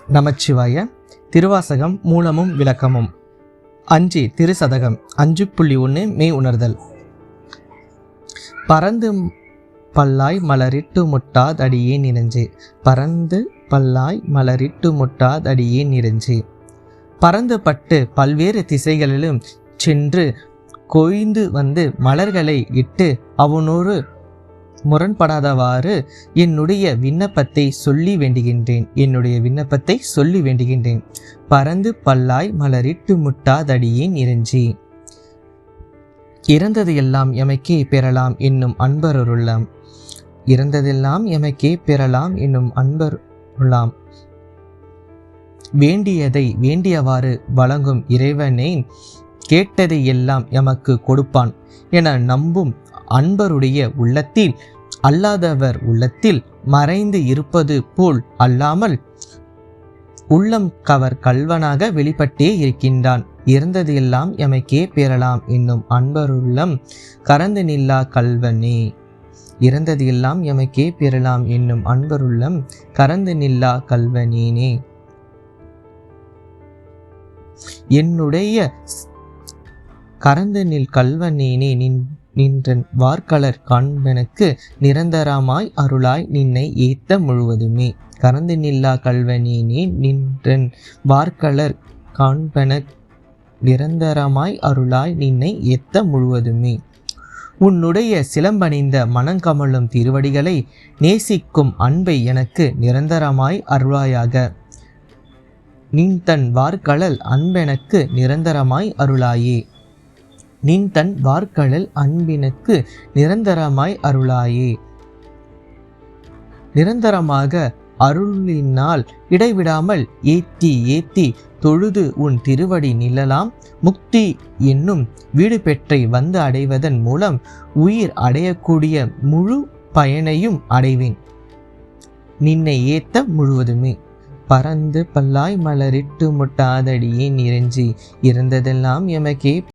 நமச்சிவாய. திருவாசகம் மூலமும் விளக்கமும். அஞ்சி திருசதகம் 5.1 மெய் உணர்தல். பறந்து பல்லாய் மலரிட்டு முட்டாதடியே நினைஞ்சே. பறந்து பல்லாய் மலரிட்டு முட்டாதடியே நினைஞ்சே. பறந்து பட்டு பல்வேறு திசைகளிலும் சென்று கொய்ந்து வந்து மலர்களை இட்டு அவனோடு முரண்படாதவாறு என்னுடைய விண்ணப்பத்தை சொல்லி வேண்டுகின்றேன். பறந்து பல்லாய் மலரிட்டு முட்டாதடியேன் இறைஞ்சி. இறந்தது எல்லாம் எமக்கே பெறலாம் என்னும் அன்பருள்ளாம். வேண்டியதை வேண்டியவாறு வழங்கும் இறைவனை கேட்டதை எல்லாம் எமக்கு கொடுப்பான் என நம்பும் அன்பருடைய உள்ளத்தில் அல்லாதவர் உள்ளத்தில் மறைந்து இருப்பது போல் அல்லாமல் உள்ளம் கவர் கல்வனாக வெளிப்பட்டே இருக்கின்றான். இறந்தது எல்லாம் எமக்கே பெறலாம் என்னும் அன்பருள்ளம் கரந்து நில்லா கல்வனே. இறந்தது எல்லாம் எமக்கே பெறலாம் என்னும் அன்பருள்ளம் கரந்து நில்லா கல்வனேனே. என்னுடைய கரந்து நில் கல்வனேனே நின்றன் வார்கலர் காண்பனுக்கு நிரந்தரமாய் அருளாய் நின்னை ஏத்த முழுவதுமே. கரந்து நில்லா கல்வனேனே நின்றன் வார்கலர் காண்பனக் நிரந்தரமாய் அருளாய் நின்னை ஏத்த முழுவதுமே. உன்னுடைய சிலம்பணிந்த மனங்கமழும் திருவடிகளை நேசிக்கும் அன்பை எனக்கு நிரந்தரமாய் அருளாயாக. நின்தன் வார்கழல் அன்பெனக்கு நிரந்தரமாய் அருளாயே. நின்தன் வார்கழல் அன்பினுக்கு நிரந்தரமாய் அருளாயே. நிரந்தரமாக அருளினால் இடைவிடாமல் ஏத்தி தொழுது உன் திருவடி நிழலாம் முக்தி என்னும் வீடு பெற்றை வந்து அடைவதன் மூலம் உயிர் அடையக்கூடிய முழு பயனையும் அடைவேன். நின்னை ஏத்த முழுவதுமே. பறந்து பல்லாய் மலரிட்டு முட்டாதடியே நிறைஞ்சி. இறந்ததெல்லாம் எமக்கே